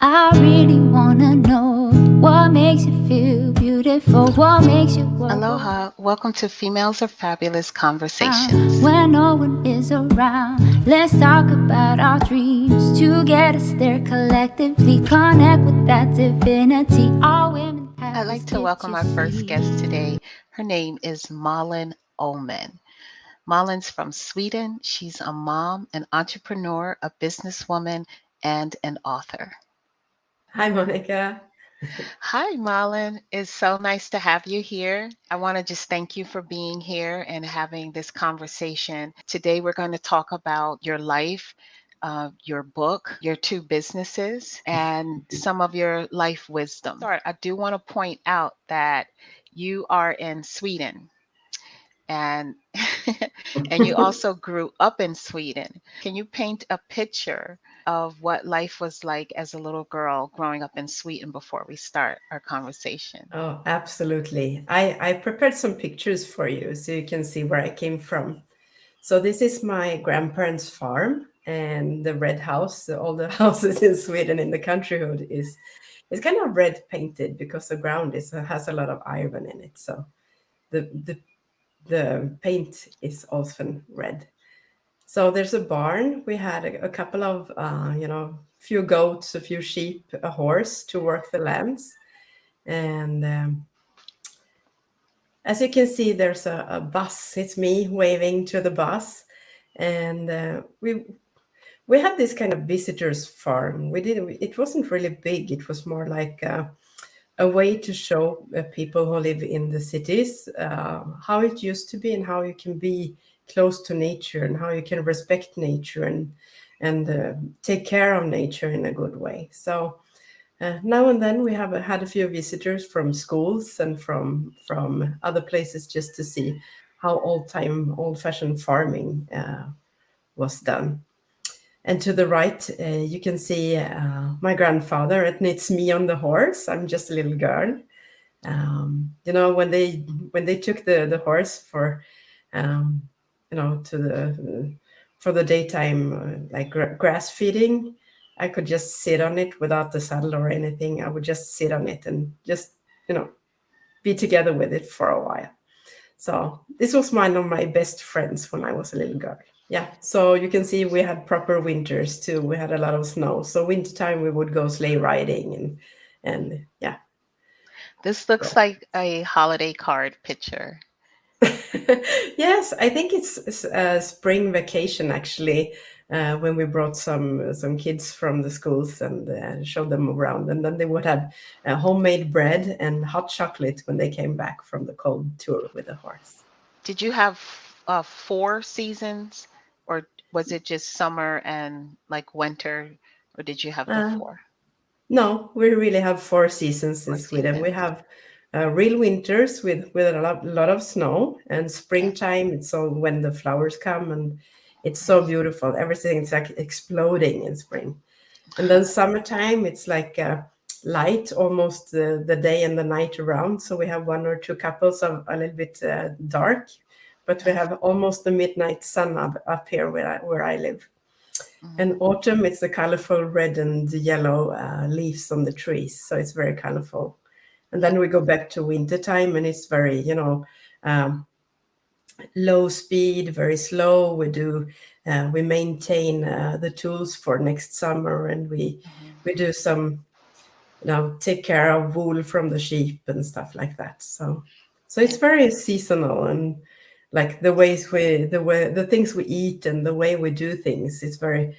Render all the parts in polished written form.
I really wanna know what makes you feel beautiful, what makes you work Aloha, welcome to Females Are Fabulous Conversations. when no one is around. Let's talk about our dreams to get us there collectively. Connect with that divinity. All women have I'd this like to gift, welcome you our first guest see. today. Her name is Malin Åhman. Malin's from Sweden. She's a mom, an entrepreneur, a businesswoman, and an author. Hi, Monica. Hi, Malin. It's so nice to have you here. I want to just thank you for being here and having this conversation. Today, we're going to talk about your life, your book, your two businesses, and some of your life wisdom. Start. I do want to point out that you are in Sweden and and you also grew up in Sweden. Can you paint a picture of what life was like as a little girl growing up in Sweden before we start our conversation? Oh, absolutely. I prepared some pictures for you so you can see where I came from. So this is my grandparents' farm, and the red house, all the houses in Sweden in the countryhood is kind of red painted because the ground has a lot of iron in it. So the the the paint is often red. So there's a barn. We had a couple of few goats, a few sheep, a horse to work the lands. And as you can see, there's a bus. It's me waving to the bus, and we had this kind of visitors farm. We did. It wasn't really big. It was more like a way to show people who live in the cities how it used to be and how you can be close to nature and how you can respect nature and take care of nature in a good way. So now and then we have had a few visitors from schools and from other places just to see how old-fashioned farming was done. And to the right, you can see my grandfather. And it's me on the horse. I'm just a little girl. When they took the horse for to the for the daytime like grass feeding, I could just sit on it without the saddle or anything. I would just sit on it and just you know be together with it for a while. So this was one of my best friends when I was a little girl. Yeah, so you can see we had proper winters too. We had a lot of snow. So wintertime we would go sleigh riding and yeah. This looks like a holiday card picture. Yes, I think it's a spring vacation actually, when we brought some kids from the schools and showed them around, and then they would have homemade bread and hot chocolate when they came back from the cold tour with the horse. Did you have four seasons, or was it just summer and like winter, or did you have the Uh, four? no, we really have 4 seasons in Four Sweden. We seasons. have real winters with a lot of snow, and Yeah. springtime. It's all when the flowers come, and it's so Yes. beautiful. Everything's like exploding in spring. And then summertime, it's like light almost the day and the night around. So we have one or two couples of a little bit dark, but we Yes. have almost the midnight sun up here where I live. And Mhm. autumn, it's the colorful red and yellow leaves on the trees. So it's very colorful. And Yeah. then we go back to winter time, and it's very, um, low speed, very slow. We maintain the tools for next summer, and Mhm. we do some take care of wool from the sheep and stuff like that. So it's Yeah. very seasonal, and like the things we eat and the way we do things is very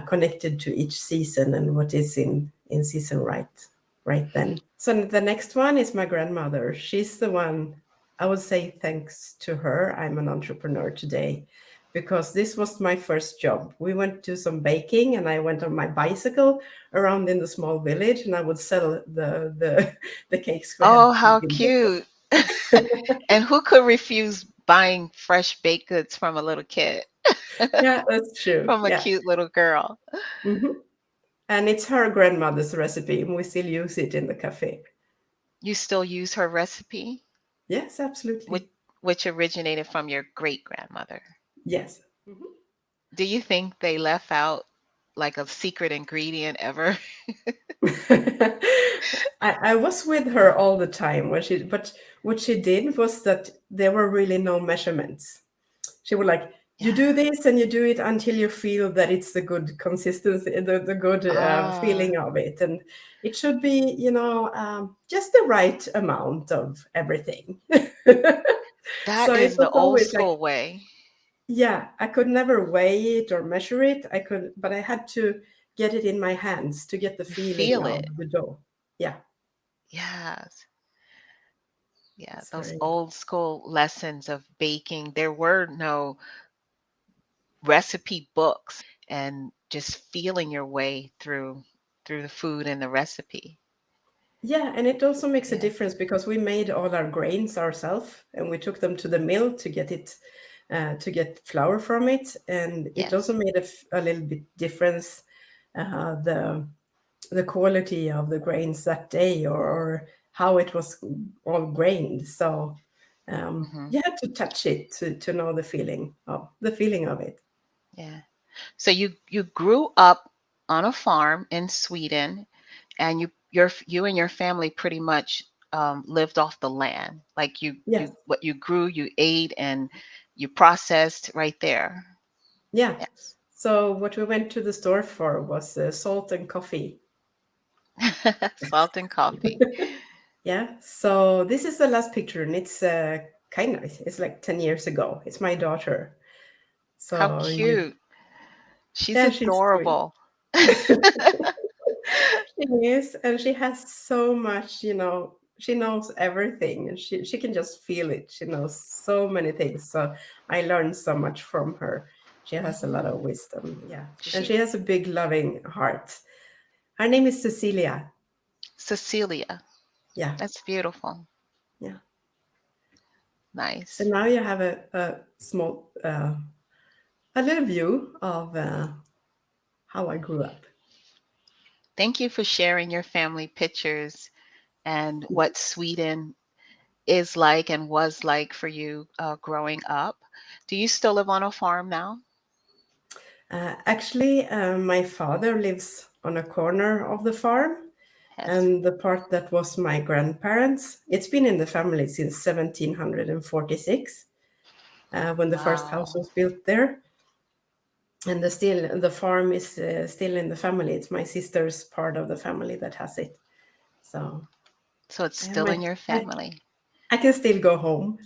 connected to each season and what is in season right then. So the next one is my grandmother. She's the one. I would say thanks to her I'm an entrepreneur today, because this was my first job. We went to some baking, and I went on my bicycle around in the small village, and I would sell the cakes we had Oh, how been baking. cute. And who could refuse buying fresh baked goods from a little kid, Yeah, that's true. from a Yeah. cute little girl? Hmm. And it's her grandmother's recipe, and we still use it in the cafe. You still use her recipe, Yes, which absolutely. which originated from your great grandmother. Yes. Mhm. Do you think they left out like a secret ingredient ever? I was with her all the time but what she did was that there were really no measurements. She would like, you do Yeah. this and you do it until you feel that it's the good consistency, the good Ah, feeling of it. And it should be, just the right amount of everything. that So it is the was old always like, school way. yeah, I could never weigh it or measure it. But I had to get it in my hands to get the You feeling feel of it. the dough. Yeah, Yes. Yeah, it's those very, old school lessons of baking. There were no recipe books and just feeling your way through the food and the recipe. yeah, and it also makes a Yeah. difference because we made all our grains ourselves and we took them to the mill to get it to get flour from it, and it also Yes. made a little bit difference the quality of the grains that day or how it was all grained. So Hmm. you had to touch it to know the feeling of it. Yeah. So you grew up on a farm in Sweden, and you and your family pretty much lived off the land. Like Yes, you what you grew, you ate, and you processed right there. yeah. Yes. So what we went to the store for was salt and coffee. Salt and coffee. Yeah. So this is the last picture, and it's kind of it's like 10 years ago. It's my daughter. How So cute. She's yeah, she's sweet. adorable. She is, and she has so much, she knows everything and she can just feel it. She knows so many things. So I learned so much from her. She has a lot Hmm. of wisdom. Yeah. And She she has a big loving heart. Her name is Cecilia. Cecilia. Yeah. That's beautiful. Yeah. So Nice. now you have a small, a little view of how I grew up. Thank you for sharing your family pictures and what Sweden is like and was like for you growing up. Do you still live on a farm now? Actually, my father lives on a corner of the farm, Yes. and the part that was my grandparents. It's been in the family since 1746, when the first house Wow. was built there. And the farm is still in the family. It's my sister's part of the family that has it. So So it's I have still in your I, family. I can still go home.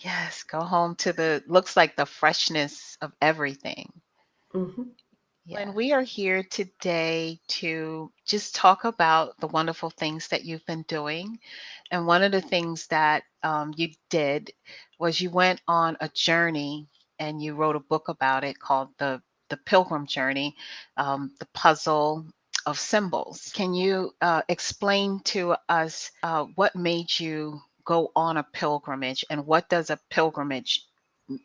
Yes, go home to the looks like the freshness of everything. Hmm. And Yeah. we are here today to just talk about the wonderful things that you've been doing. And one of the things that you did was you went on a journey and you wrote a book about it called the Pilgrim Journey, the puzzle of symbols. Can you explain to us what made you go on a pilgrimage and what does a pilgrimage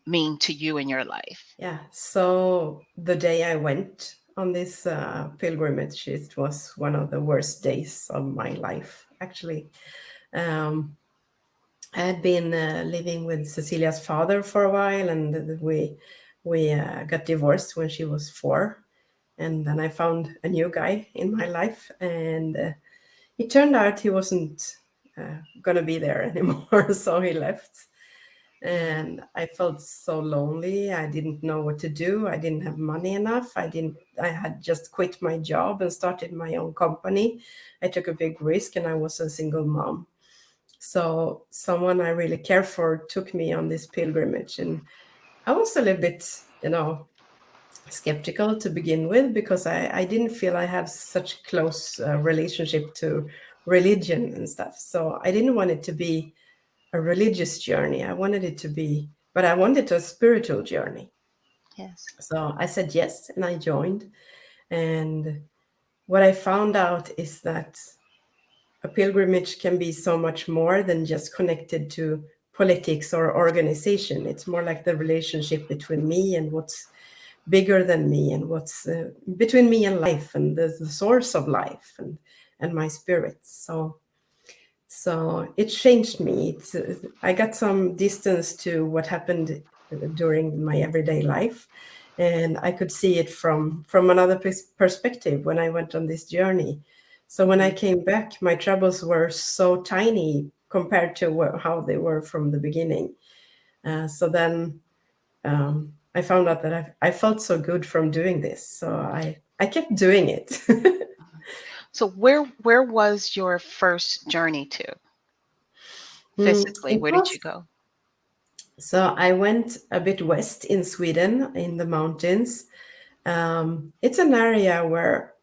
mean to you in your life? Yeah. So the day I went on this pilgrimage, it was one of the worst days of my life, actually. Um, I had been living with Cecilia's father for a while, and we got divorced when she was 4, and then I found a new guy in my life, and it turned out he wasn't gonna be there anymore, so he left, Mm. and I felt so lonely. I didn't know what to do. I didn't have money enough. I had just quit my job and started my own company. I took a big risk, and I was a single mom. So someone I really care for took me on this pilgrimage, and I was a little bit, skeptical to begin with because I didn't feel I had such close relationship to religion and stuff. So I didn't want it to be a religious journey. I wanted it to be, but I wanted a spiritual journey. Yes. So I said yes, and I joined. And what I found out is that a pilgrimage can be so much more than just connected to politics or organization. It's more like the relationship between me and what's bigger than me, and what's between me and life, and the source of life, and my spirit. So it changed me. I got some distance to what happened during my everyday life, and I could see it from another perspective when I went on this journey. So when I Mm. came back, my troubles were so tiny compared to how they were from the beginning. So then I found out that I felt so good from doing this, so I kept doing it. So where was your first journey to physically? It Where did was, you go? so I went a bit west in Sweden in the mountains. It's an area where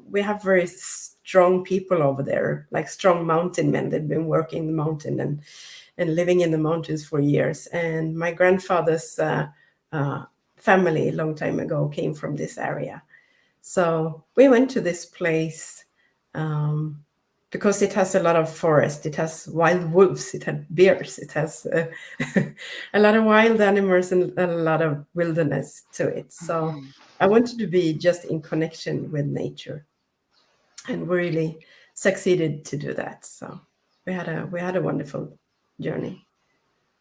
we have very strong people over there, like strong mountain men. They've been working the mountain and living in the mountains for years. And my grandfather's uh, family, a long time ago, came from this area. So we went to this place um, because it has a lot of forest. It has wild wolves. It had bears. It has a lot of wild animals and a lot of wilderness to it. So Mhm. I wanted to be just in connection with nature, and we really succeeded to do that. So we had a wonderful journey.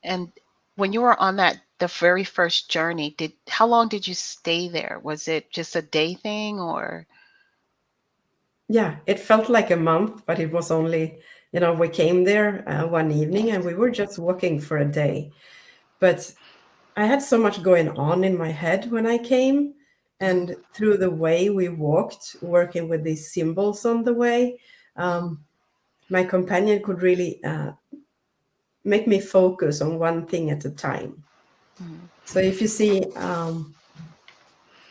And when you were on the very first journey, did how long did you stay there? Was it just a day thing or Yeah, it felt like a month, but it was only, we came there one evening and yes. we were just walking for a day. But I had so much going on in my head when I came, Mhm, and through the way we walked, working with these symbols on the way, mhm, my companion could really make me focus on one thing at a time. mhm. So if you see, I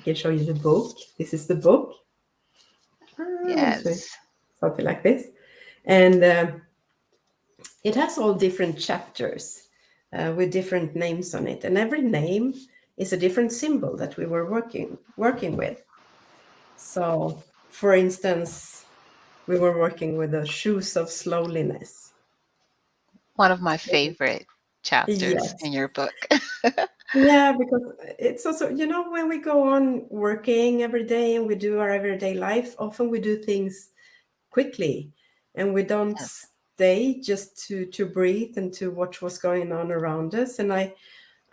can show you the book. This is the book. Actually, Yes. something like this. And it has all different chapters with different names on it, and every name is a different symbol that we were working with. So, for instance, we were working with the shoes of slowliness. One of my favorite chapters Yes. in your book. Yeah, because it's also, when we go on working every day and we do our everyday life, often we do things quickly and we don't Yes. stay just to breathe and to watch what's going on around us. And I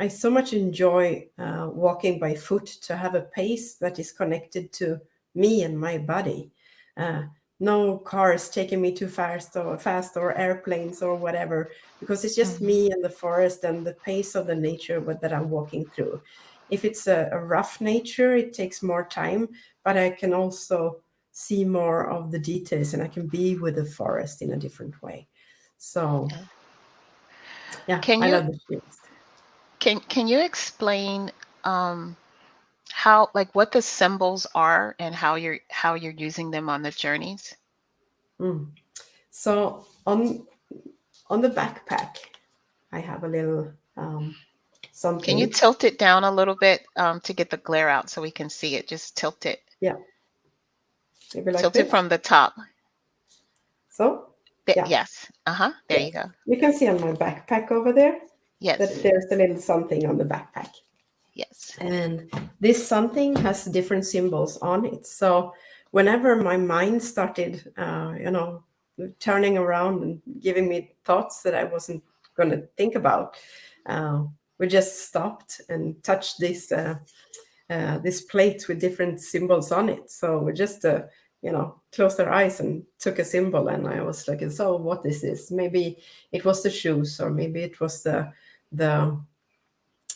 so much enjoy walking by foot, to have a pace that is connected to me and my body. Uh, no cars taking me too fast or airplanes or whatever, because it's just Mhm. me and the forest and the pace of the nature that I'm walking through. If it's a rough nature, it takes more time, but I can also see more of the details and I can be with the forest in a different way. So, Yeah. yeah, Can I you love the shoes. can you explain um how like what the symbols are and how you're using them on the journeys? Mm. So on the backpack, I have a little Can you something. tilt it down a little bit to get the glare out so we can see it? Just tilt it. Yeah, maybe like Tilt it this. from the top. So yeah, Yes. Uh-huh. There yes. you go. You can see on my backpack over there that Yes. there's a little something on the backpack. Yes. And this something has different symbols on it. So whenever my mind started, turning around and giving me thoughts that I wasn't going to think about, uh, we just stopped and touched this plate with different symbols on it. So we just, closed our eyes and took a symbol. And I was like, so what is this? Maybe it was the shoes, or maybe it was the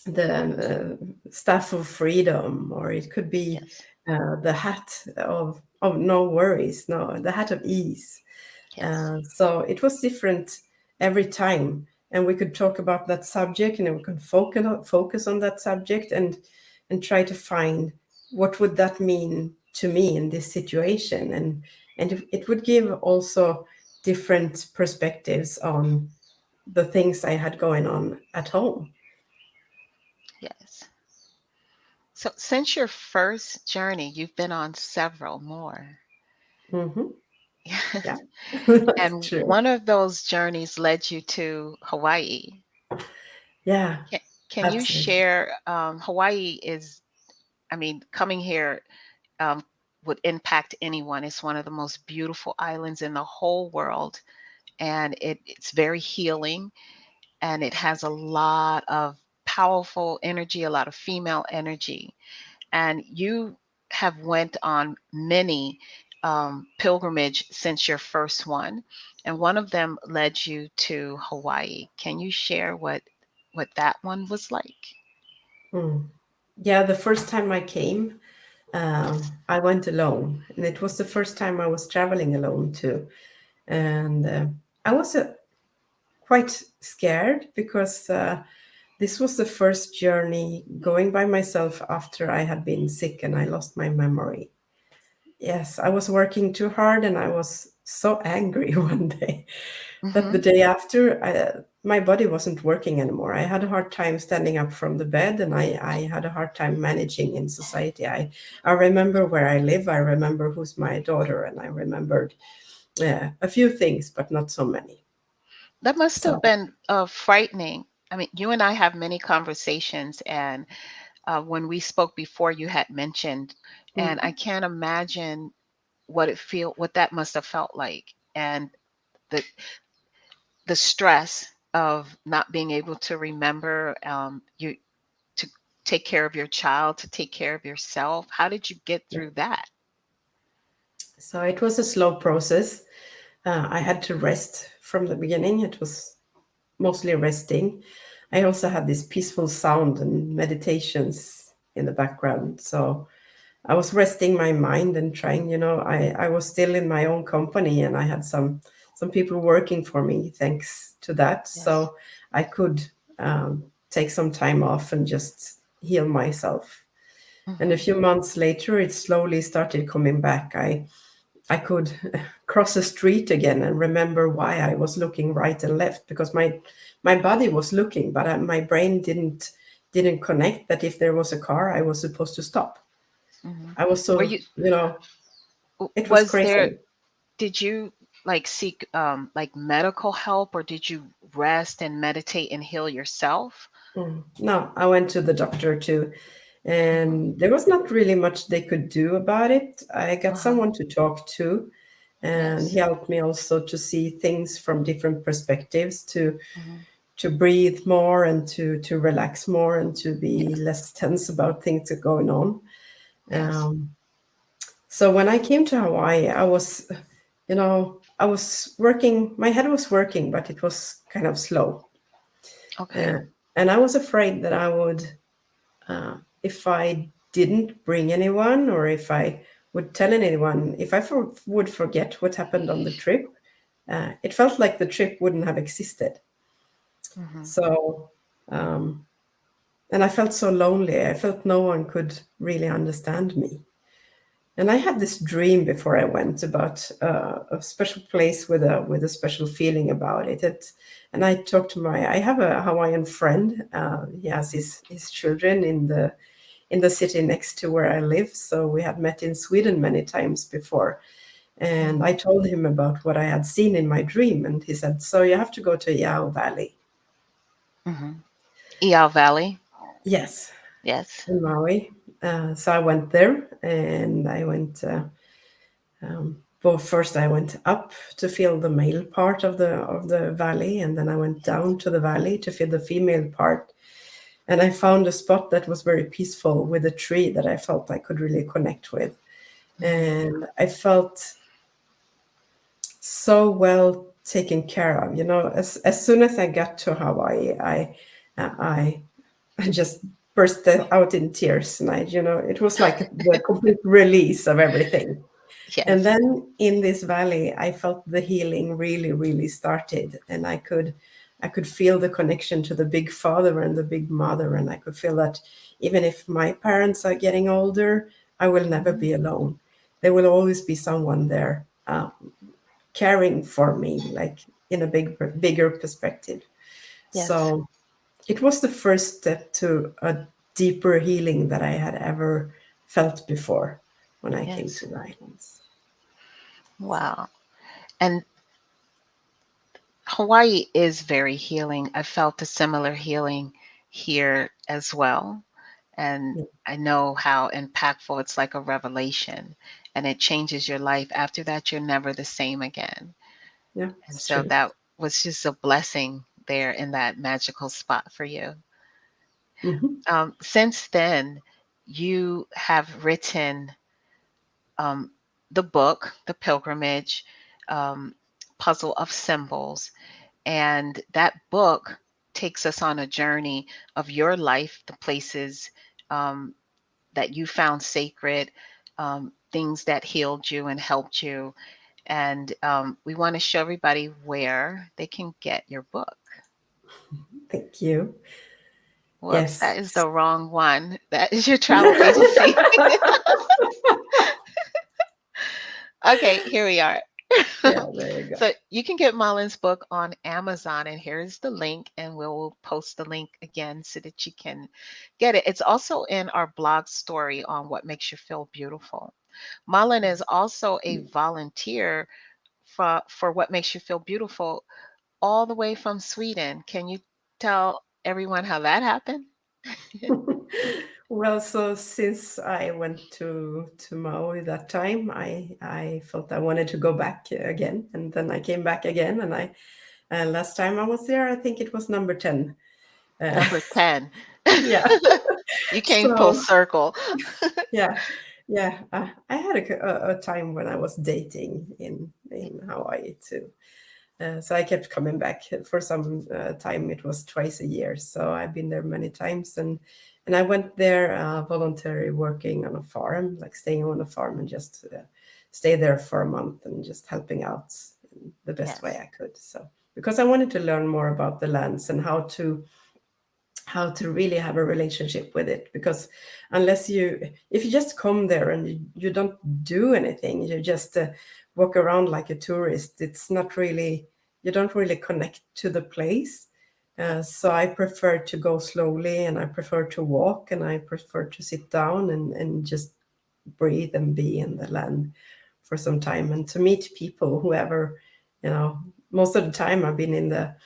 the staff of freedom, or it could be Yes. the hat of no worries, no, the hat of ease. Yes. So it was different every time, and we could talk about that subject, and we could focus on that subject, and try to find what would that mean to me in this situation, and it would give also different perspectives on the things I had going on at home. Yes. So since your first journey, you've been on several more. Hmm. Yeah, Yes. that's And true. one of those journeys led you to Hawaii. Yeah, Can, can you absolutely. share? Hawaii is, I mean, coming here um, would impact anyone. It's one of the most beautiful islands in the whole world, and it's very healing, and it has a lot of powerful energy, a lot of female energy. and you have went on many pilgrimage since your first one, and one of them led you to Hawaii. Can you share what that one was like? Mm. Yeah, the first time I came, I went alone, and it was the first time I was traveling alone too. And I was quite scared because this was the first journey going by myself after I had been sick and I lost my memory. Yes, I was working too hard and I was so angry one day that the Hmm. day after, my body wasn't working anymore. I had a hard time standing up from the bed, and I had a hard time managing in society. I remember where I live, I remember who's my daughter, and I remembered a few things, but not so many. That must have So, been frightening. I mean, you and I have many conversations, and when we spoke before, you had mentioned, and I mhm. can't imagine what that must have felt like, and the the stress of not being able to remember, you to take care of your child, to take care of yourself. How did you get Yeah. through that? So it was a slow process. I had to rest from the beginning. It was mostly resting. I also had this peaceful sound and meditations in the background. So I was resting my mind and trying, I was still in my own company and I had some people working for me thanks to that. Yes. So I could take some time off and just heal myself. And a Hmm. few months later, it slowly started coming back. I could cross a street again and remember why I was looking right and left because my body was looking, but my brain didn't connect that if there was a car, I was supposed to stop. Hmm. I was Were so, you it was was there? crazy. Did you like seek like medical help, or did you rest and meditate and heal yourself? No, I went to the doctor too, Hmm. and there was not really much they could do about it. I got Uh-huh. someone to talk to, and he Yes. helped me also to see things from different perspectives, Hmm. to breathe more and to relax more and to be Yes. less tense about things that are going on. Yes. Um, so when I came to Hawaii, I was working. My head was working, but it was kind of slow, Okay. uh, and I was afraid that I would, if I didn't bring anyone or if I would tell anyone, if I would forget what happened on the trip, it felt like the trip wouldn't have existed. Hmm. So, um, and I felt so lonely. I felt no one could really understand me. And I had this dream before I went about a special place with a special feeling about it. And I talked to I have a Hawaiian friend. He has his children in the city next to where I live. So we had met in Sweden many times before. And I Hmm. told him about what I had seen in my dream. And he said, "So you have to go to Yao Valley." Hmm. Eau Valley. Yes, Yes. in Maui. So I went there and I went, well, first I went up to feel the male part of the valley. And then I went down to the valley to feel the female part. And I found a spot that was very peaceful with a tree that I felt I could really connect with. Hmm. And I felt so well taken care of. As soon as I got to Hawaii, I I just burst out in tears, and it was like the complete release of everything. And Yes. then in this valley, I felt the healing really, really started, and I could feel the connection to the big father and the big mother, and I could feel that even if my parents are getting older, I will never Hmm. be alone. There will always be someone there, caring for me, like in a bigger perspective. Yes. So it was the first step to a deeper healing that I had ever felt before when I came Yes. to the islands. Wow. And Hawaii is very healing. I felt a similar healing here as well. And Yeah, I know how impactful it's like a revelation, and it changes your life. After that, you're never the same again. yeah, And it's so true. that was just a blessing there in that magical spot for you. Hmm. Since then, you have written um, the book, The Pilgrimage, um, Puzzle of Symbols. And that book takes us on a journey of your life, the places um, that you found sacred, things that healed you and helped you. And we want to show everybody where they can get your book. Thank you. Whoops, Yes. that is the wrong one. That is your travel agency. Okay, here we are. Yeah, there you go. So you can get Malin's book on Amazon, and here's the link, and we'll post the link again so that you can get it. It's also in our blog story on What Makes You Feel Beautiful. Malin is also a volunteer for What Makes You Feel Beautiful, all the way from Sweden. Can you tell everyone how that happened? Well, so since I went to Maui that time, I felt I wanted to go back again, and then I came back again, and I last time I was there, I think it was number 10. Uh, Number 10. yeah. You came full So circle. yeah, yeah. I had a time when I was dating in Hawaii too. So I kept coming back for some time. It was twice a year, so I've been there many times, and I went there voluntarily working on a farm, like staying on a farm and just stay there for a month and just helping out in the best way Yes, I could. So because I wanted to learn more about the lands and how to really have a relationship with it, because unless you if you just come there and you don't do anything, you just walk around like a tourist, it's not really, you don't really connect to the place. So I prefer to go slowly, and I prefer to walk, and I prefer to sit down and just breathe and be in the land for some time, and to meet people, whoever, most of the time I've been in the,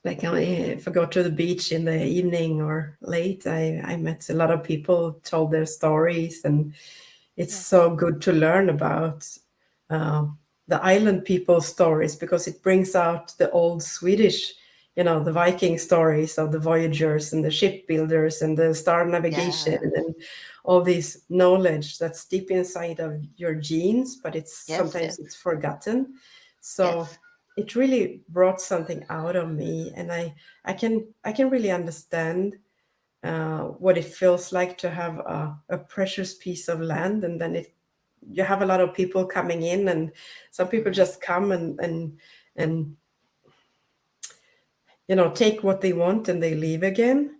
like, if I go to the beach in the evening or late, I met a lot of people, told their stories, and it's yes, so good to learn about uh, the island people's stories, because it brings out the old Swedish, the Viking stories of the voyagers and the shipbuilders and the star navigation yeah, and all this knowledge that's deep inside of your genes, but it's yes, sometimes yes, it's forgotten. So yes, it really brought something out of me, and I can really understand what it feels like to have a precious piece of land, and then you have a lot of people coming in, and some people mhm, just come and take what they want and they leave again.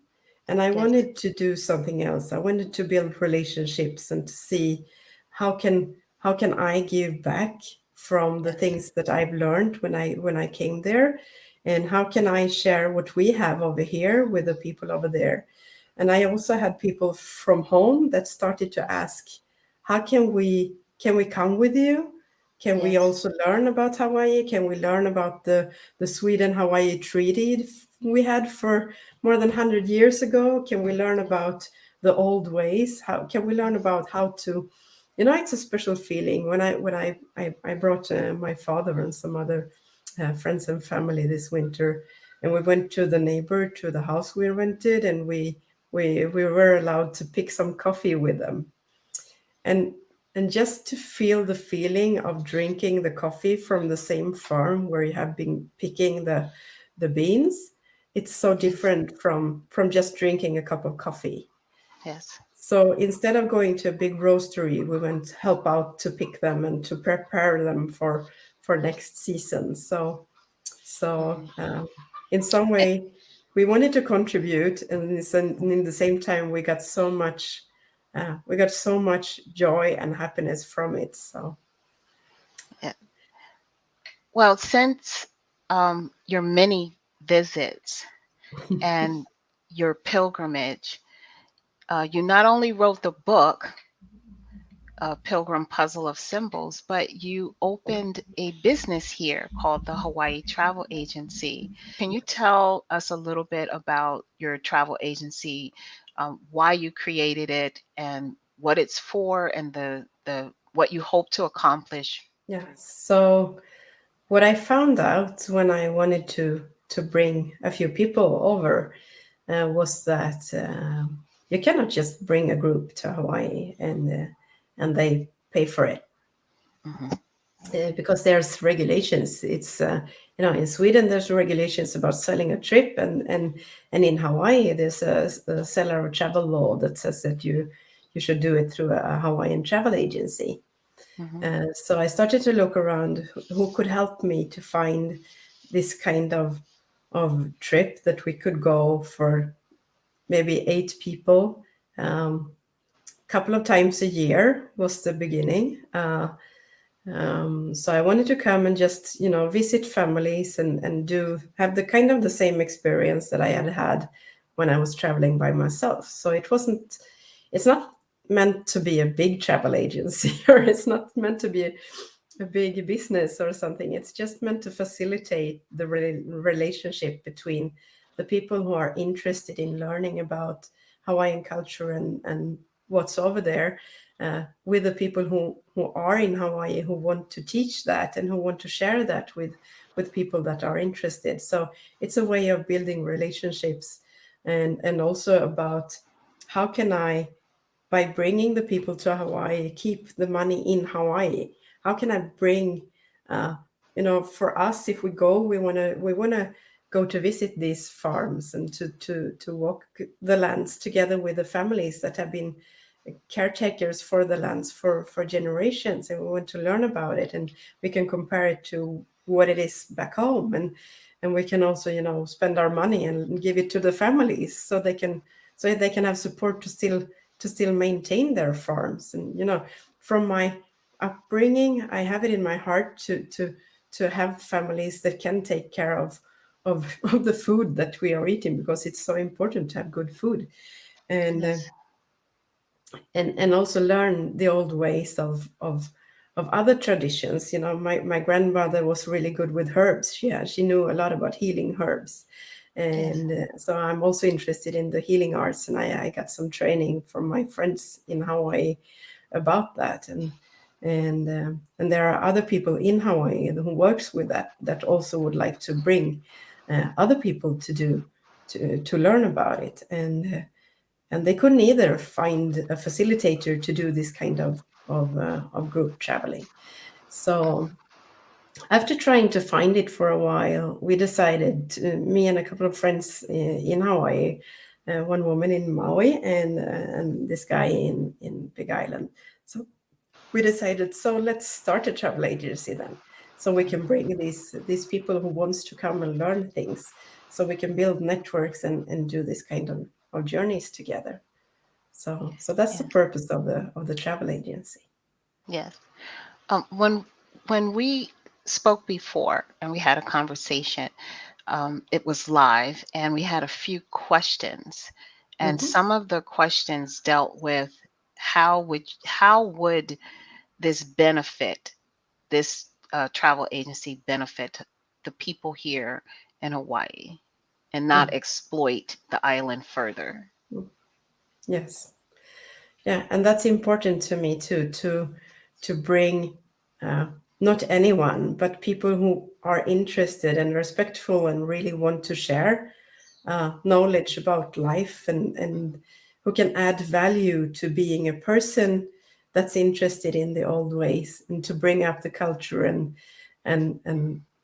And I yes, wanted to do something else. I wanted to build relationships and to see how can I give back from the yes, things that I've learned when I came there, and how can I share what we have over here with the people over there. And I also had people from home that started to ask, how can we come with you? Can we yes, also learn about Hawaii? Can we learn about the Sweden-Hawaii treaty we had for more than 100 years ago? Can we learn yes, about the old ways? How can we learn yes, about how to, it's a special feeling when I brought my father and some other friends and family this winter, and we went to the neighbor to the house we rented, and we were allowed to pick some coffee with them, and just to feel the feeling of drinking the coffee from the same farm where you have been picking the beans, it's so yes, different from just drinking a cup of coffee. yes, So instead of going to a big roastery, we went help out to pick them and to prepare them for next season. So mm. in some Eh, way, we wanted to contribute, and in the same time, we got so much joy and happiness from it. So eh, Well, since your many visits and your pilgrimage, you not only wrote the book, Pilgrim Puzzle of Symbols, but you opened a business here called the Hawaii Travel Agency. Can you tell us a little bit about your travel agency, why you created it, and what it's for, and the what you hope to accomplish? yeah. So what I found out when I wanted to bring a few people over was that. you cannot just bring a group to Hawaii and they pay for it. Hmm. Because there's regulations. It's in Sweden there's regulations about selling a trip, and in Hawaii there's a seller of travel law that says that you should do it through a Hawaiian travel agency. Hmm. So I started to look around who could help me to find this kind of trip that we could go for maybe 8 people. Couple of times a year was the beginning. So I wanted to come and just, visit families and do have the kind of the same experience that I had had when I was traveling by myself. So it's not meant to be a big travel agency or it's not meant to be a big business or something. It's just meant to facilitate the relationship between the people who are interested in learning about Hawaiian culture and what's over there, with the people who are in Hawaii, who want to teach that and who want to share that with people that are interested. So it's a way of building relationships, and also about how can I, by bringing the people to Hawaii, keep the money in Hawaii. How can I bring, for us, if we go, we wanna go to visit these farms and to walk the lands together with the families that have been caretakers for the lands for generations, and we want to learn about it, and we can compare it to what it is back home, and we can also spend our money and give it to the families so they can have support to still maintain their farms. And from my upbringing, I have it in my heart to have families that can take care of the food that we are eating, because it's so important to have good food, and uh, Yes. and also learn the old ways of other traditions. My grandmother was really good with herbs. She knew a lot about healing herbs, Yes. and so I'm also interested in the healing arts, and I got some training from my friends in Hawaii about that, and there are other people in Hawaii who works with that also would like to bring other people to learn about it, and they couldn't either find a facilitator to do this kind of group traveling. So after trying to find it for a while, we decided, me and a couple of friends in Hawaii, one woman in Maui, and this guy in Big Island. So we decided, so let's start a travel agency then, so we can bring these people who wants to come and learn things, so we can build networks and do this kind of journeys together. So that's the Yes. purpose of the travel agency. Yes. When we spoke before and we had a conversation, it was live, and we had a few questions, and Hmm. some of the questions dealt with how would this benefit this travel agency benefit the people here in Hawaii and not exploit the island further. Yes. Yeah, and that's important to me too, to bring, uh, not anyone, but people who are interested and respectful and really want to share knowledge about life, and who can add value to being a person that's interested in the old ways, and to bring up the culture, and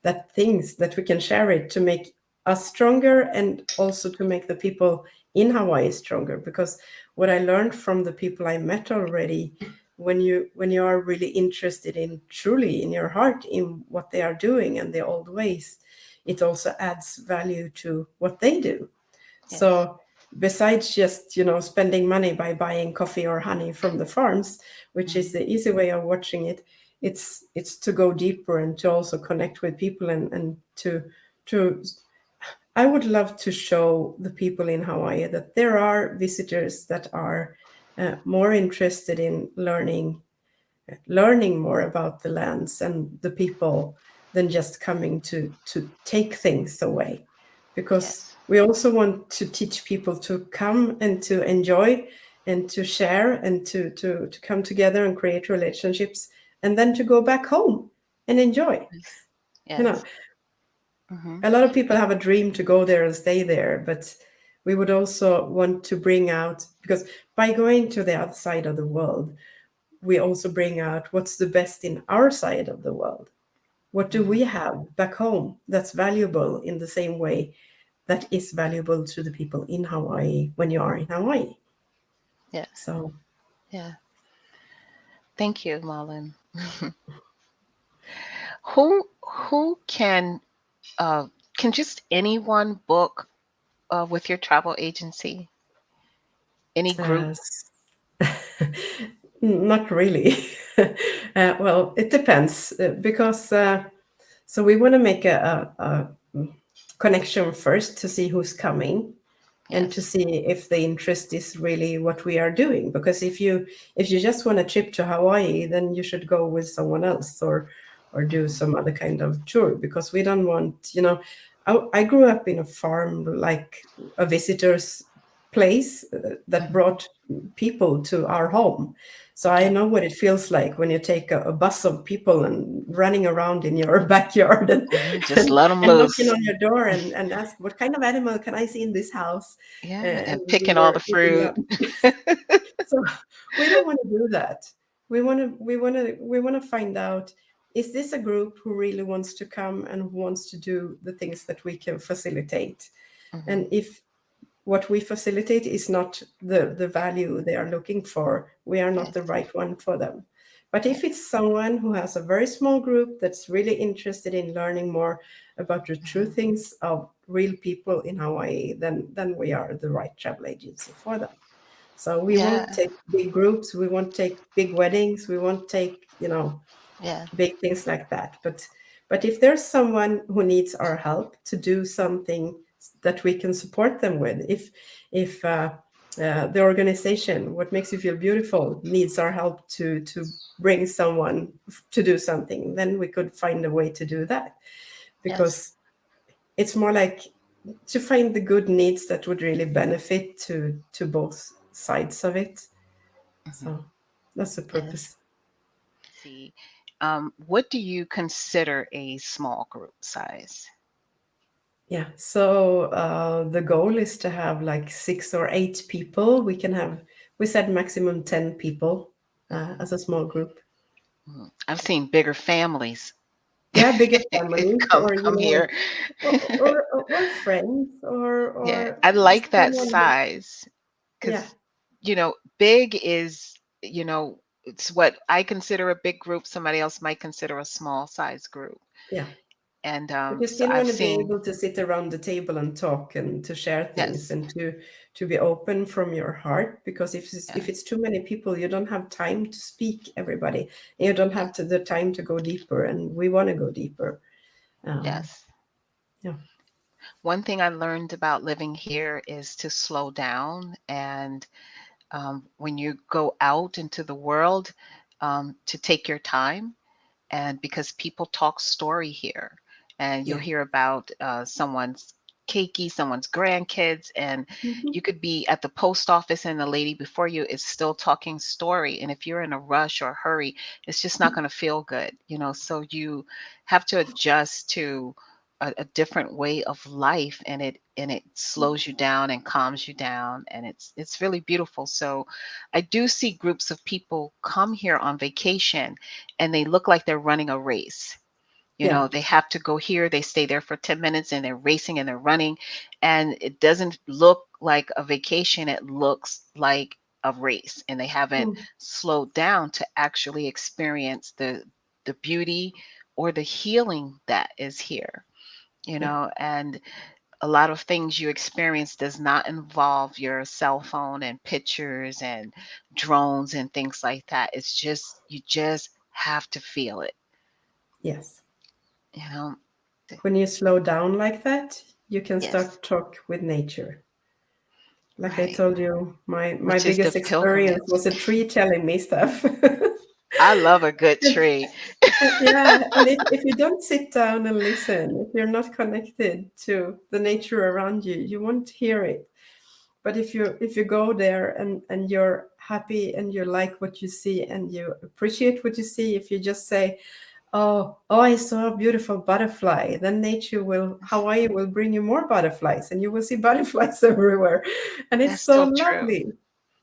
that things that we can share it to make us stronger, and also to make the people in Hawaii stronger. Because what I learned from the people I met already, when you are really interested in, truly in your heart, in what they are doing and the old ways, it also adds value to what they do. Yes. So besides just spending money by buying coffee or honey from the farms, which is Mhm. the easy way of watching it, it's to go deeper and to also connect with people, and to I would love to show the people in Hawaii that there are visitors that are more interested in learning more about the lands and the people than just coming to take things away. Because Yes. we also want to teach people to come and to enjoy and to share and to come together and create relationships, and then to go back home and enjoy. Yes. you know Yes. Hmm. a lot of people have a dream to go there and stay there, but we would also want to bring out, because by going to the other side of the world, we also bring out what's the best in our side of the world. What do Mhm. we have back home that's valuable in the same way that is valuable to the people in Hawaii when you are in Hawaii? Yeah. So, Yeah. Thank you, Malin. Who can just anyone book with your travel agency? Any group? uh, not really. Well, it depends because so we want to make a connection first to see who's coming and to Yes. see if the interest is really what we are doing. Because if you just want a trip to Hawaii, then you should go with someone else or do Mhm. some other kind of tour, because we don't want, I grew up in a farm, like a visitor's place that Mhm. brought people to our home. So I Yeah. know what it feels like when you take a bus of people and running around in your backyard and, Just and, let them and knocking loose. on your door and ask, what kind of animal can I see in this house? Yeah, And and we picking all the were giving fruit. up. So we don't want to do that. We want to find out, is this a group who really wants to come and who wants to do the things that we can facilitate? Hmm. And if what we facilitate is not the value they are looking for, we are not Yes. the right one for them. But Yes. if it's someone who has a very small group that's really interested in learning more about the true Hmm. things of real people in Hawaii, then we are the right travel agency for them. So we won't Yeah. take big groups, we won't take big weddings, we won't take, Yeah. big things like that. But if there's someone who needs our help to do something that we can support them with, if the organization What Makes You Feel Beautiful needs our help to bring someone to do something, then we could find a way to do that, Yes. because it's more like to find the good needs that would really benefit to both sides of it. Hmm. So that's the Yes. purpose. See, what do you consider a small group size? Yeah. So the goal is to have like 6 or 8 people. We said maximum 10 people Hmm. as a small group. I've seen bigger families Yeah, bigger families, come or come here. or friends, or Yeah, or I like that someone who, size yeah, because big is it's what I consider a big group. Somebody else might consider a small size group, yeah. and But you so still I've want to be seen. able to sit around the table and talk and to share things Yes, and to be open from your heart. Because if yeah, it's too many people, you don't have time to speak everybody. And you don't yeah, have the time to go deeper. And we want to go deeper. Um, yes. yeah, One thing I learned about living here is to slow down, and when you go out into the world, to take your time, and because people talk story here, and you'll yeah, hear about someone's keiki, someone's grandkids, and mhm, you could be at the post office and the lady before you is still talking story, and if you're in a rush or hurry, it's just not going to feel good. So you have to adjust to a different way of life, and it slows you down and calms you down, and it's really beautiful. So I do see groups of people come here on vacation, and they look like they're running a race. yeah, They have to go here, they stay there for 10 minutes, and they're racing and they're running. And it doesn't look like a vacation, it looks like a race. And they haven't mm, slowed down to actually experience the beauty or the healing that is here. yeah, And a lot of things you experience does not involve your cell phone and pictures and drones and things like that. It's just you just have to feel it, yes. you know. When you slow down like that, you can Yes, start talk with nature. Like I right. told you, my Which is the biggest experience pilgrimage. was a tree telling me stuff. I love a good tree. Yeah, and if you don't sit down and listen, if you're not connected to the nature around you, you won't hear it. But if you go there and you're happy and you like what you see and you appreciate what you see, if you just say, oh, I saw a beautiful butterfly. Then nature will, Hawaii will bring you more butterflies, and you will see butterflies everywhere, and it's That's so so true. lovely.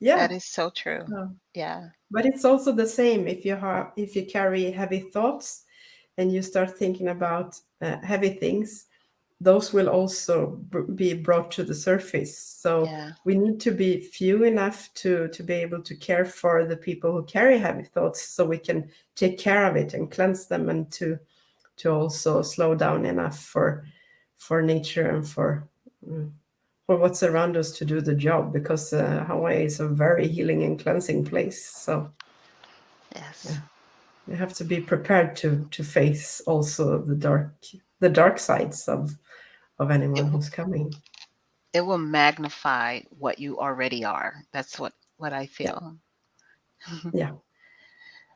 Yeah. That is so true. So, Yeah. but it's also the same if you carry heavy thoughts and you start thinking about heavy things, those will also be brought to the surface. So Yeah. we need to be few enough to be able to care for the people who carry heavy thoughts, so we can take care of it and cleanse them, and to also slow down enough for nature and mm, for what's around us to do the job, because Hawaii is a very healing and cleansing place. So Yes. yeah, you have to be prepared to face also the dark sides of It anyone w- who's coming. it will magnify what you already are. That's what I Yeah, feel. yeah.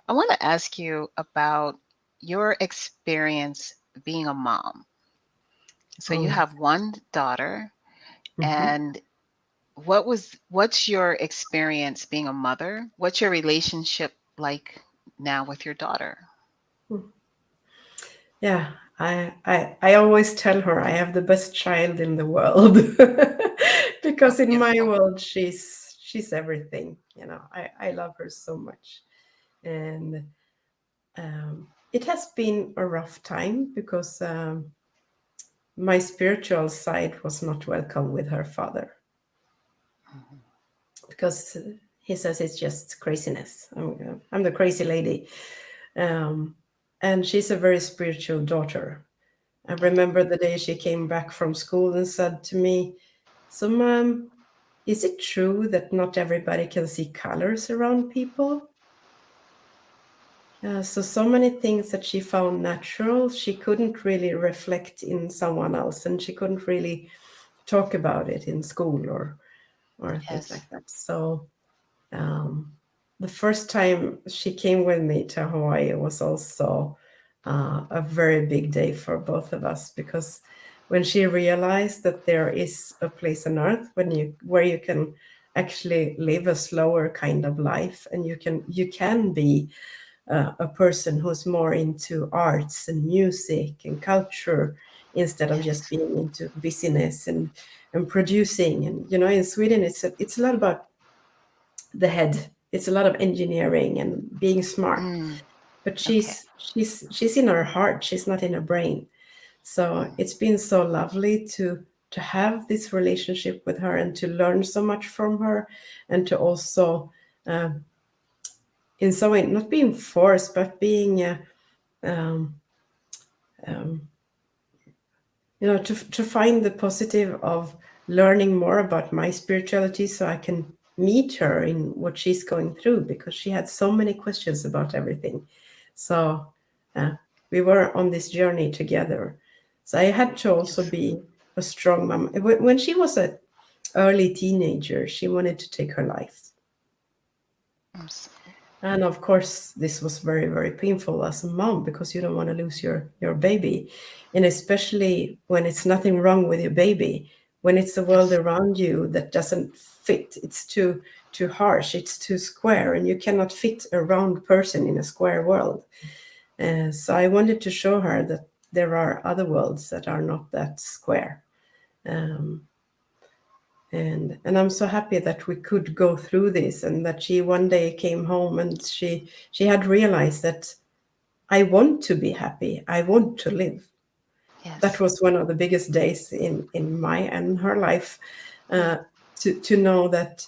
I want to ask you about your experience being a mom. So Oh you yeah. have one daughter, Hmm. and what's your experience being a mother? What's your relationship like now with your daughter? Yeah, I always tell her I have the best child in the world, Oh, because in my beautiful. world she's everything. I love her so much, and it has been a rough time because my spiritual side was not welcome with her father, Mhm. because he says it's just craziness. I'm the crazy lady, um, and she's a very spiritual daughter. I Yeah. remember the day she came back from school and said to me, "So, Mom, is it true that not everybody can see colors around people?" So many things that she found natural, she couldn't really reflect in someone else, and she couldn't really talk about it in school or things Yes. like that. So um, the first time she came with me to Hawaii was also a very big day for both of us, because when she realized that there is a place on earth where you can actually live a slower kind of life, and you can be a person who's more into arts and music and culture, instead of just Yes. being into busyness and producing. And in Sweden it's a lot about the head. It's a lot of engineering and being smart. Mm, But okay. she's in her heart. She's not in her brain. So Mm, it's been so lovely to have this relationship with her, and to learn so much from her, and to also uh, in some way not being forced, but being um, um, to find the positive of learning more about my spirituality, so I can meet her in what she's going through, because she had so many questions about everything. So uh, we were on this journey together. So I had to also yes. be a strong mom. When she was an early teenager, she wanted to take her life. I'm so, And of course, this was very, very painful as a mom, because you don't want to lose your baby. And especially when it's nothing wrong with your baby, when it's the world yes. around you that doesn't fit, it's too harsh, it's too square, and you cannot fit a round person in a square world. So I wanted to show her that there are other worlds that are not that square. Um, and I'm so happy that we could go through this, and that she one day came home and she had realized that I want to be happy, I want to live. That Yes. was one of the biggest days in my and her life, Yeah. uh, to know that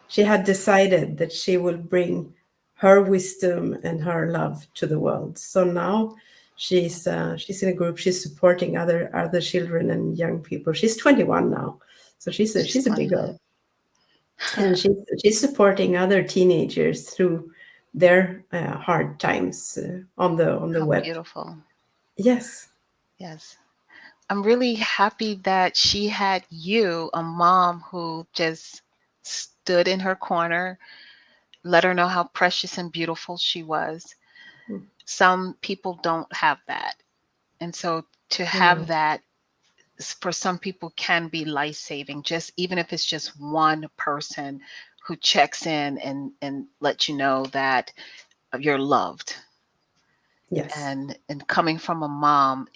she had decided that she will bring her wisdom and her love to the world. So now she's in a group, she's supporting other children and young people. She's 21 now, so she's a, She's she's a big 21. girl, and she's supporting other teenagers through their hard times on the How web. beautiful. Yes. Yes. I'm really happy that she had you, a mom who just stood in her corner, let her know how precious and beautiful she was. Some people don't have that. And so to have No. that for some people can be life saving, just even if it's just one person who checks in and let you know that you're loved. Yes. And coming from a mom,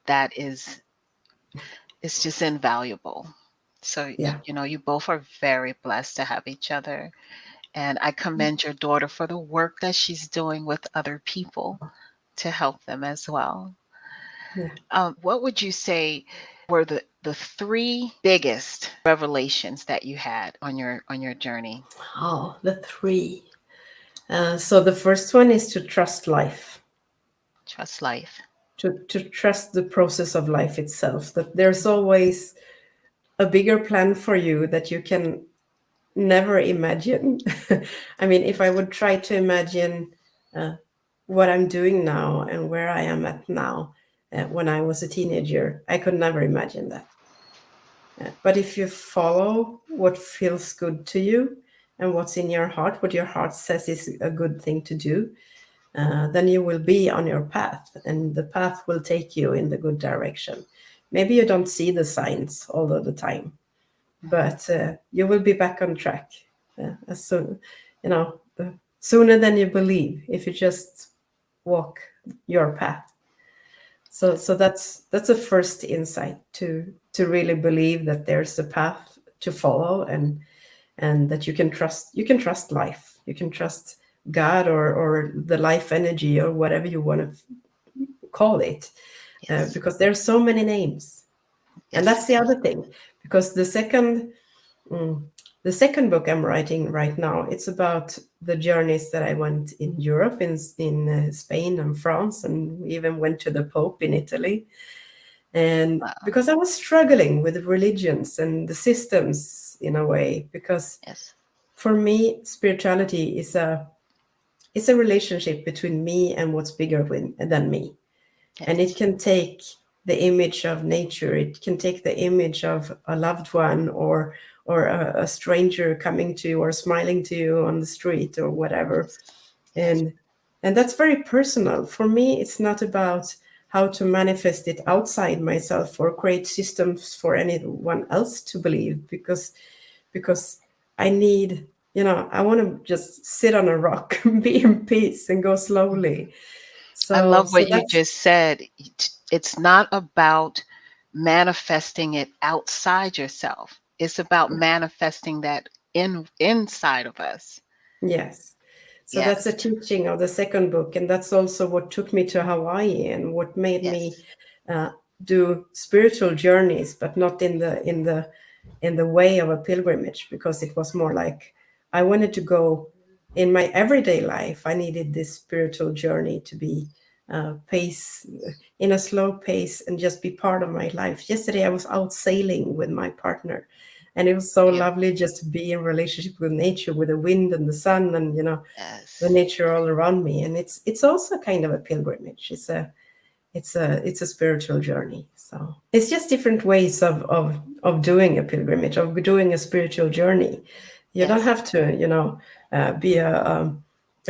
that is it's just invaluable. So Yeah. you both are very blessed to have each other, and I commend your daughter for the work that she's doing with other people to help them as well. Yeah. What would you say were the three biggest revelations that you had on your journey? Oh, the three. So the first one is to trust life, Trust life. to trust the process of life itself, that there's always a bigger plan for you that you can never imagine. I mean, if I Yes. would try to imagine uh, what I'm doing now and where I am at now, when I was a teenager, I could never imagine that. But if you follow what feels good to you and what's in your heart, what your heart says is a good thing to do, then you will be on your path, and the path will take you in the good direction. Maybe you don't see the signs all of the time, Mhm. but you will be back on track as soon, sooner than you believe, if you just walk your path. So Yes. that's a first insight, to really believe that there's a path to follow, and that you can trust life, you can trust God, or the life energy, or whatever you want to call it, Yes. because there's so many names. And Yes. that's the other thing, because mm, the second book I'm writing right now, it's about the journeys that I went in Europe, in Spain and France, and we even went to the Pope in Italy. And Wow. because I was struggling with religions and the systems in a way, because Yes. for me, spirituality is a relationship between me and what's bigger than me. And it Yes. can take the image of nature, it can take the image of a loved one, or a stranger coming to you or smiling to you on the street or whatever. Yes. Yes. And that's very personal for me. It's not about how to manifest it outside myself or create systems for anyone else to believe, because I need, I want to just sit on a rock and be in peace and go Mhm. slowly. I So love so what you that's just said. It's not about manifesting it outside yourself. It's about manifesting that inside of us. Yes. So that's a Yes. teaching of the second book, and that's also what took me to Hawaii and what made me Yes. uh, do spiritual journeys, but not in the way of a pilgrimage, because it was more like I wanted to go in my everyday life. I needed this spiritual journey to be pace in a slow pace and just be part of my life. Yesterday I was out sailing with my partner, and it was so Beautiful. lovely just to be in relationship with nature, with the wind and the sun, and the Yes. nature all around me. And it's also kind of a pilgrimage. It's a spiritual journey. So it's just different ways of doing a pilgrimage, of doing a spiritual journey. You don't Yes. have to, be a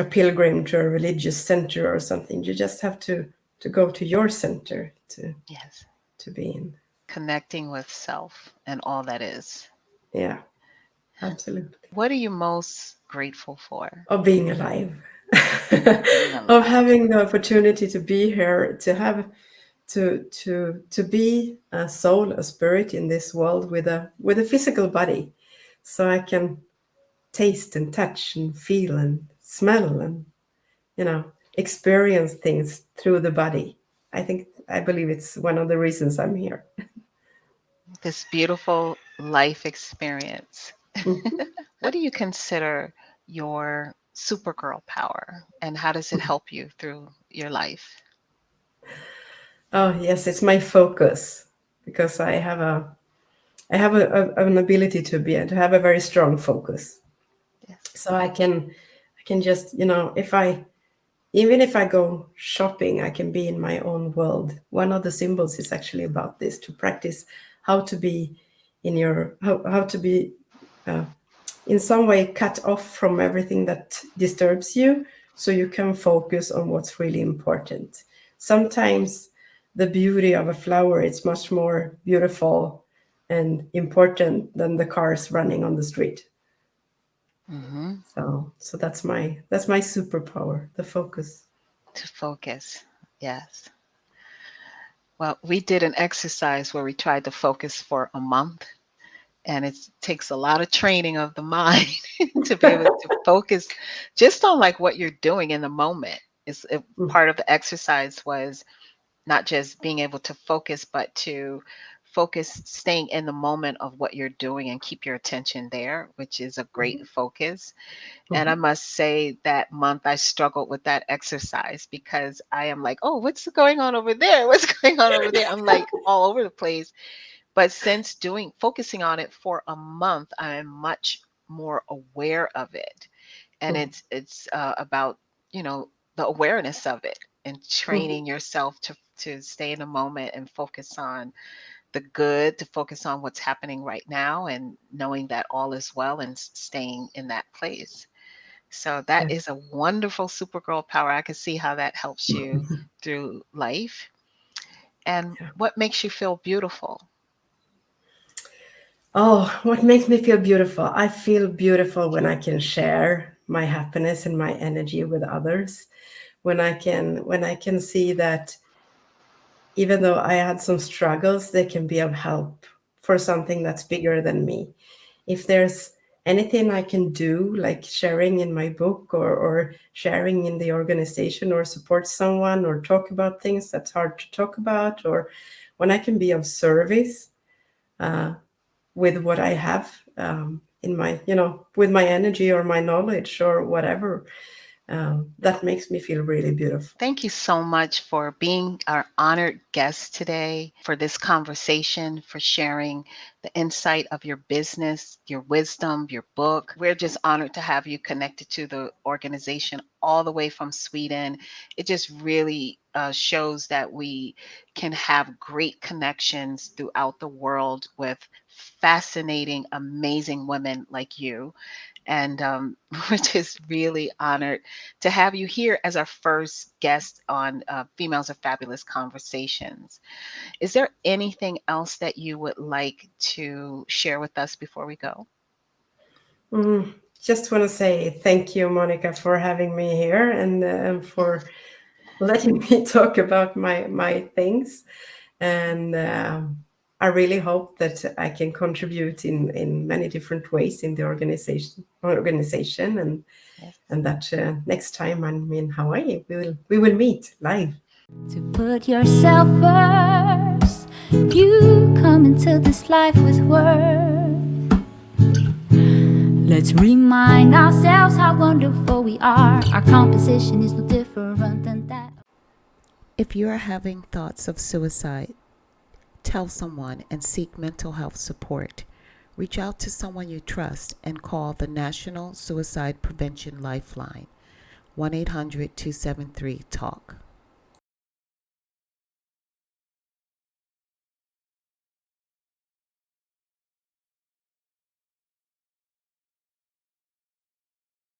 pilgrim to a religious center or something. You just have to go to your center Yes. to be in. Connecting with self and all that is. Yeah, absolutely. What are you most grateful for? Of being alive, Being of alive. having the opportunity to be here, to be a soul, a spirit in this world with a physical body, so I can taste and touch and feel and smell and experience things through the body. I believe it's one of the reasons I'm here. This beautiful life experience. Mhm. What do you consider your supergirl power, and how does it help you through your life? Oh yes, it's my focus, because I have an ability to have a very strong focus. Yes. So I can just, even if I go shopping, I can be in my own world. One of the symbols is actually about this, to practice how to be how to be uh, in some way cut off from everything that disturbs you, so you can focus on what's really important. Sometimes the beauty of a flower is much more beautiful and important than the cars running on the street. Hmm. So that's my superpower, the focus. To focus. Yes. Well, we did an exercise where we tried to focus for a month, and it takes a lot of training of the mind to be able to focus just on like what you're doing in the moment. Mm, Part of the exercise was not just being able to focus, but to focus, staying in the moment of what you're doing and keep your attention there, which is a great focus. And I mhm. must say that month I struggled with that exercise because I am like, oh, what's going on over there? What's going on over there? I'm like all over the place. But since focusing on it for a month, I am much more aware of it. And Mhm, it's about, you know, the awareness of it and mhm. training yourself to stay in the moment and focus on the good, to focus on what's happening right now and knowing that all is well and staying in that place. So that Yeah. is a wonderful supergirl power. I can see how that helps you through life. And Yeah. what makes you feel beautiful? Oh, what makes me feel beautiful? I feel beautiful when I can share my happiness and my energy with others. When I can see that even though I had some struggles, they can be of help for something that's bigger than me. If there's anything I can do, like sharing in my book or sharing in the organization or support someone or talk about things that's hard to talk about, or when I can be of service uh, with what I have in my, with my energy or my knowledge or whatever, that makes me feel really beautiful. Thank you so much for being our honored guest today, for this conversation, for sharing the insight of your business, your wisdom, your book. We're just honored to have you connected to the organization all the way from Sweden. It just really shows that we can have great connections throughout the world with fascinating, amazing women like you. And we're just really honored to have you here as our first guest on Females Are Fabulous Conversations. Is there anything else that you would like to share with us before we go? Mm, just want to say thank you, Monica, for having me here and for letting me talk about my things. And I really hope that I can contribute in many different ways in the organization, Yes. and that next time I'm in Hawaii, we will meet live. To put yourself first, you come into this life with worth. Let's remind ourselves how wonderful we are. Our composition is no different than that. If you are having thoughts of suicide, tell someone and seek mental health support. Reach out to someone you trust and call the National Suicide Prevention Lifeline, 1-800-273-TALK.